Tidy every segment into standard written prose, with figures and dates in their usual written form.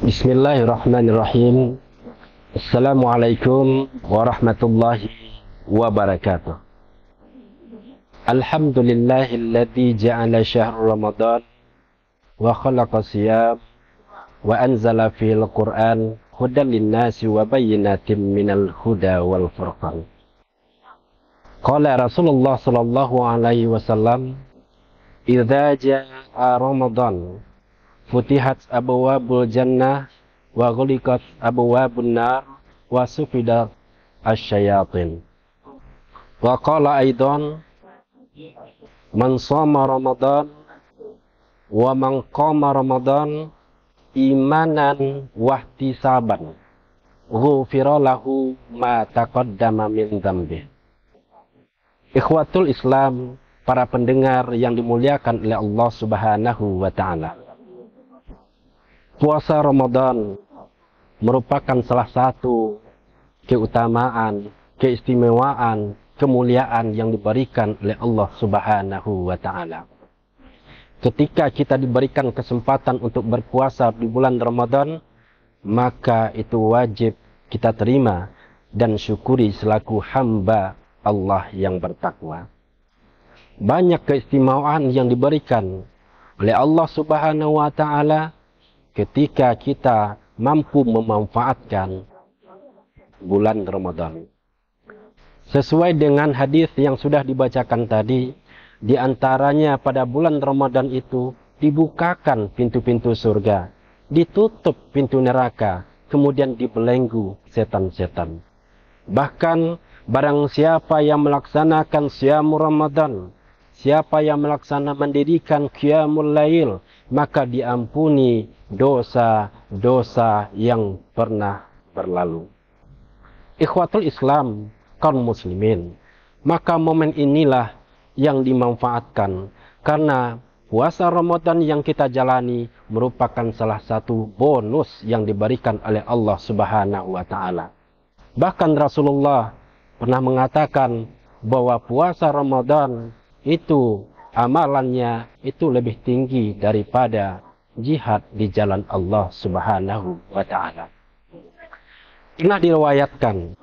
Bismillahirrahmanirrahim. Assalamualaikum warahmatullahi wabarakatuh. Alhamdulillahilladzi ja'ala syahr Ramadan wa khalaqa siyam wa anzala fil Qur'an hudan linnasi wa bayyinatin minal huda wal furqan. Qala Rasulullah sallallahu alaihi wasallam, "Idza jaa Ramadan futihat abwabul jannah wa ghuliqat abwabun nar wa sufidat asyayatin." Wa qala aidan, "Man shoma Ramadan wa man qama Ramadan imanan wahtisaban ghufira lahu ma taqaddama min dzambi." Ikhwatul Islam, para pendengar yang dimuliakan oleh Allah Subhanahu wa taala. Puasa Ramadan merupakan salah satu keutamaan, keistimewaan, kemuliaan yang diberikan oleh Allah Subhanahu wa taala. Ketika kita diberikan kesempatan untuk berpuasa di bulan Ramadan, maka itu wajib kita terima dan syukuri selaku hamba Allah yang bertakwa. Banyak keistimewaan yang diberikan oleh Allah Subhanahu wa taala ketika kita mampu memanfaatkan bulan Ramadan. Sesuai dengan hadis yang sudah dibacakan tadi, di antaranya pada bulan Ramadan itu dibukakan pintu-pintu surga, ditutup pintu neraka, kemudian dibelenggu setan-setan. Bahkan barang siapa yang melaksanakan siyam Ramadan, siapa yang mendirikan qiyamul lail, maka diampuni dosa-dosa yang pernah berlalu. Ikhwatul Islam, kaum muslimin, maka momen inilah yang dimanfaatkan karena puasa Ramadan yang kita jalani merupakan salah satu bonus yang diberikan oleh Allah Subhanahu wa taala. Bahkan Rasulullah pernah mengatakan bahwa puasa Ramadan itu amalannya itu lebih tinggi daripada jihad di jalan Allah Subhanahu wa taala. Pernah diriwayatkan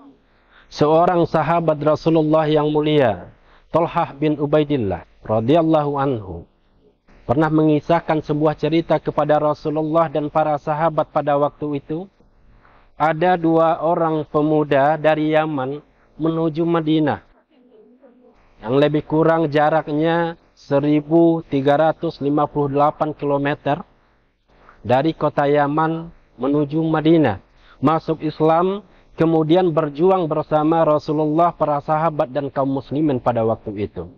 seorang sahabat Rasulullah yang mulia, Thalhah bin Ubaidillah radhiyallahu anhu, pernah mengisahkan sebuah cerita kepada Rasulullah dan para sahabat pada waktu itu. Ada dua orang pemuda dari Yaman menuju Madinah, yang lebih kurang jaraknya 1358 km dari kota Yaman menuju Madinah. Masuk Islam, kemudian berjuang bersama Rasulullah, para sahabat dan kaum muslimin pada waktu itu.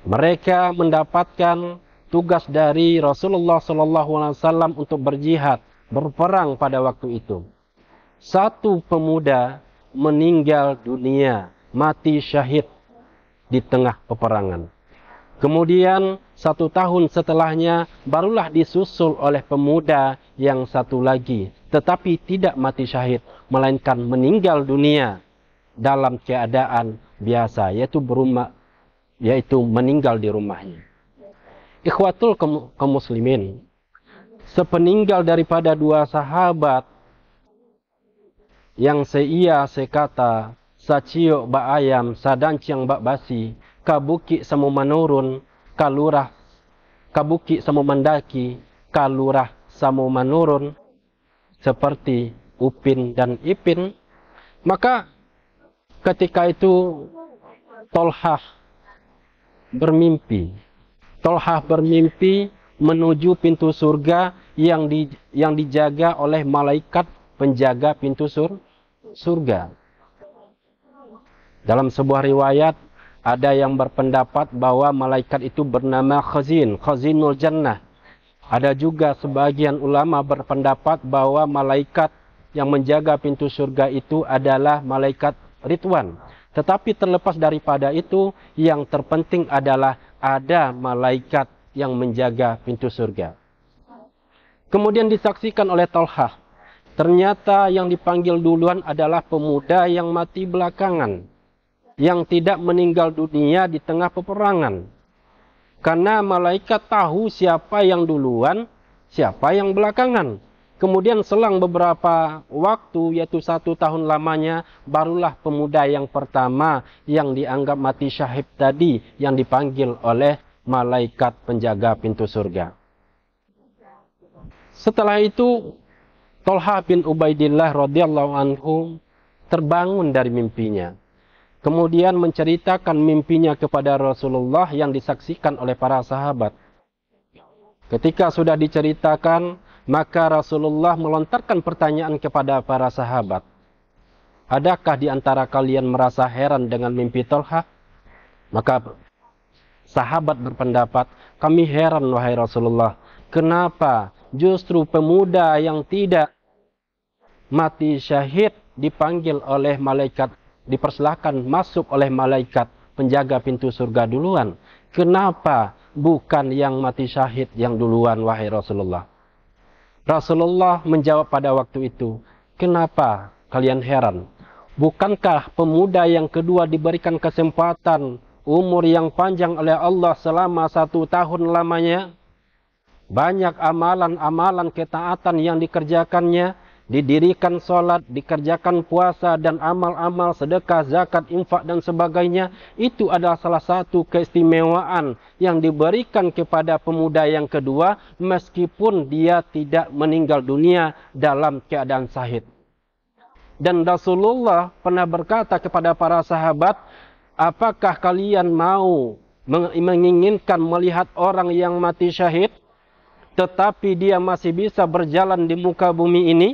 Mereka mendapatkan tugas dari Rasulullah SAW untuk berjihad, berperang pada waktu itu. Satu pemuda meninggal dunia, mati syahid di tengah peperangan. Kemudian 1 tahun setelahnya barulah disusul oleh pemuda yang satu lagi, tetapi tidak mati syahid, melainkan meninggal dunia dalam keadaan biasa, yaitu meninggal di rumahnya. Ikhwatul kaum muslimin, sepeninggal daripada dua sahabat yang seia sekata, saciok ba ayam, sadanciang ba basi, kabuki samu manurun, kalurah, kabuki samu mandaki, kalurah samu manurun, seperti Upin dan Ipin. Maka ketika itu Thalhah bermimpi menuju pintu surga yang dijaga oleh malaikat penjaga pintu surga. Dalam sebuah riwayat ada yang berpendapat bahwa malaikat itu bernama Khazinul Jannah. Ada juga sebagian ulama berpendapat bahwa malaikat yang menjaga pintu surga itu adalah malaikat Ridwan. Tetapi terlepas daripada itu, yang terpenting adalah ada malaikat yang menjaga pintu surga. Kemudian disaksikan oleh Thalhah, ternyata yang dipanggil duluan adalah pemuda yang mati belakangan, yang tidak meninggal dunia di tengah peperangan. Karena malaikat tahu siapa yang duluan, siapa yang belakangan. Kemudian selang beberapa waktu, yaitu 1 tahun lamanya, barulah pemuda yang pertama yang dianggap mati syahid tadi yang dipanggil oleh malaikat penjaga pintu surga. Setelah itu, Thalhah bin Ubaidillah radhiyallahu anhu terbangun dari mimpinya. Kemudian menceritakan mimpinya kepada Rasulullah yang disaksikan oleh para sahabat. Ketika sudah diceritakan, maka Rasulullah melontarkan pertanyaan kepada para sahabat. Adakah di antara kalian merasa heran dengan mimpi Thalhah? Maka sahabat berpendapat, kami heran wahai Rasulullah. Kenapa justru pemuda yang tidak mati syahid dipanggil oleh malaikat, dipersilahkan masuk oleh malaikat penjaga pintu surga duluan? Kenapa bukan yang mati syahid yang duluan wahai Rasulullah? Rasulullah menjawab pada waktu itu, kenapa kalian heran? Bukankah pemuda yang kedua diberikan kesempatan umur yang panjang oleh Allah selama 1 tahun lamanya? Banyak amalan-amalan ketaatan yang dikerjakannya, didirikan sholat, dikerjakan puasa dan amal-amal sedekah, zakat, infak dan sebagainya. Itu adalah salah satu keistimewaan yang diberikan kepada pemuda yang kedua meskipun dia tidak meninggal dunia dalam keadaan syahid. Dan Rasulullah pernah berkata kepada para sahabat, apakah kalian mau menginginkan melihat orang yang mati syahid tetapi dia masih bisa berjalan di muka bumi ini?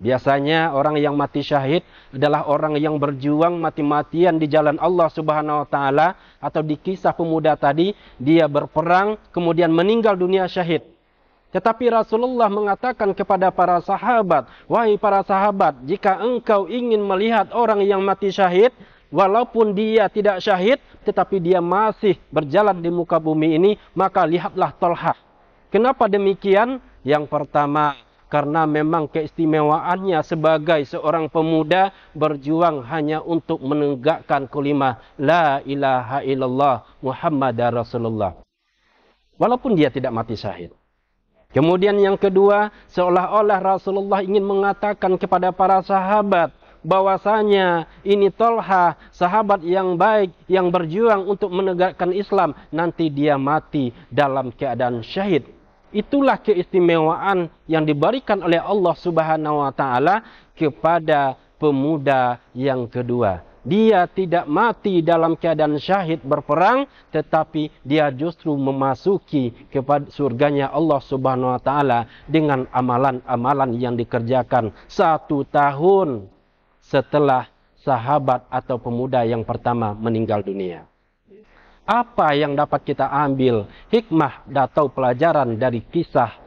Biasanya orang yang mati syahid adalah orang yang berjuang mati-matian di jalan Allah Subhanahu wa taala, atau di kisah pemuda tadi dia berperang kemudian meninggal dunia syahid. Tetapi Rasulullah mengatakan kepada para sahabat, wahai para sahabat, jika engkau ingin melihat orang yang mati syahid, walaupun dia tidak syahid tetapi dia masih berjalan di muka bumi ini, maka lihatlah Thalhah. Kenapa demikian? Yang pertama, karena memang keistimewaannya sebagai seorang pemuda berjuang hanya untuk menegakkan kalimat La ilaha illallah Muhammadar Rasulullah, walaupun dia tidak mati syahid. Kemudian yang kedua, seolah-olah Rasulullah ingin mengatakan kepada para sahabat bahwasanya ini Thalhah, sahabat yang baik yang berjuang untuk menegakkan Islam, nanti dia mati dalam keadaan syahid. Itulah keistimewaan yang diberikan oleh Allah Subhanahu wa taala kepada pemuda yang kedua. Dia tidak mati dalam keadaan syahid berperang, tetapi dia justru memasuki kepada surganya Allah Subhanahu wa taala dengan amalan-amalan yang dikerjakan 1 tahun setelah sahabat atau pemuda yang pertama meninggal dunia. Apa yang dapat kita ambil hikmah atau pelajaran dari kisah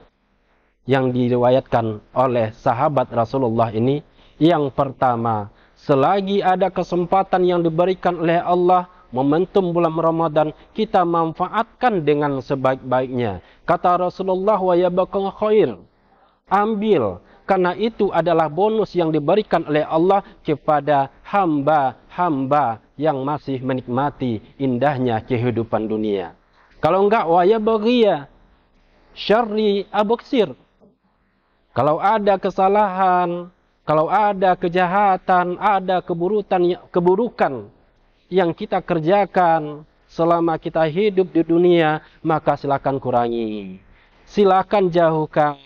yang diriwayatkan oleh sahabat Rasulullah ini? Yang pertama, selagi ada kesempatan yang diberikan oleh Allah, momentum bulan Ramadan, kita manfaatkan dengan sebaik-baiknya. Kata Rasulullah, wa yabqa khair. Ambil, karena itu adalah bonus yang diberikan oleh Allah kepada hamba-hamba yang masih menikmati indahnya kehidupan dunia. Kalau enggak, wa yabghiya syarri abqsir. Kalau ada kesalahan, kalau ada kejahatan, ada keburukan yang kita kerjakan selama kita hidup di dunia, maka silakan kurangi. Silakan jauhkan.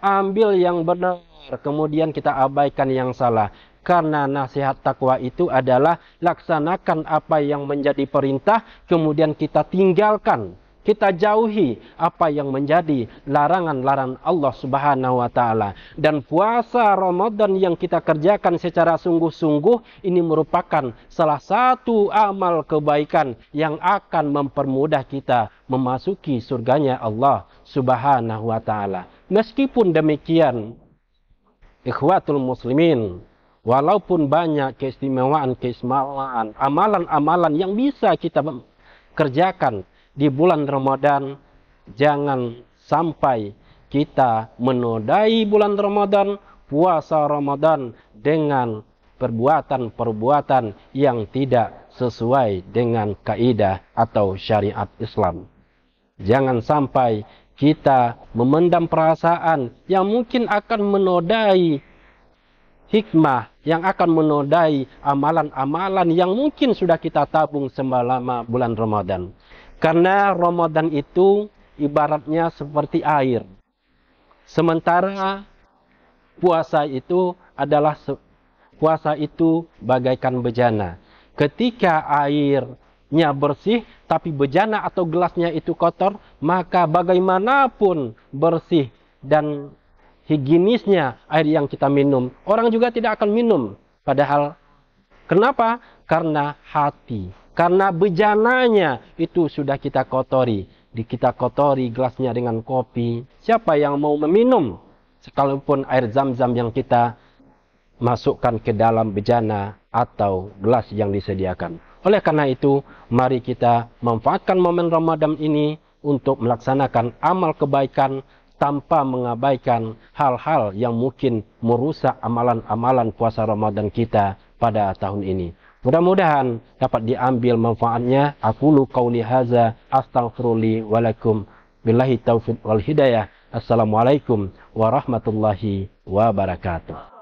Ambil yang benar, kemudian kita abaikan yang salah. Karena nasihat takwa itu adalah laksanakan apa yang menjadi perintah, kemudian kita tinggalkan, kita jauhi apa yang menjadi larangan-larangan Allah Subhanahu wa taala. Dan puasa Ramadan yang kita kerjakan secara sungguh-sungguh ini merupakan salah satu amal kebaikan yang akan mempermudah kita memasuki surganya Allah Subhanahu wa taala. Meskipun demikian, ikhwatul muslimin, walaupun banyak keistimewaan, amalan-amalan yang bisa kita kerjakan di bulan Ramadan, jangan sampai kita menodai bulan Ramadan, puasa Ramadan dengan perbuatan-perbuatan yang tidak sesuai dengan kaidah atau syariat Islam. Jangan sampai kita memendam perasaan yang mungkin akan menodai hikmah, yang akan menodai amalan-amalan yang mungkin sudah kita tabung selama bulan Ramadan. Karena Ramadan itu ibaratnya seperti air. Sementara puasa itu bagaikan bejana. Ketika airnya bersih tapi bejana atau gelasnya itu kotor, maka bagaimanapun bersih dan higienisnya air yang kita minum, orang juga tidak akan minum. Padahal kenapa? Karena hati, karena bejananya itu sudah kita kotori. Kita kotori gelasnya dengan kopi. Siapa yang mau meminum? Sekalipun air zam-zam yang kita masukkan ke dalam bejana atau gelas yang disediakan. Oleh karena itu, mari kita manfaatkan momen Ramadan ini untuk melaksanakan amal kebaikan tanpa mengabaikan hal-hal yang mungkin merusak amalan-amalan puasa Ramadan kita pada tahun ini. Mudah-mudahan dapat diambil manfaatnya. Aqulu qauli hadza astaghfirulli wa lakum billahi taufiq wal hidayah. Assalamualaikum warahmatullahi wabarakatuh.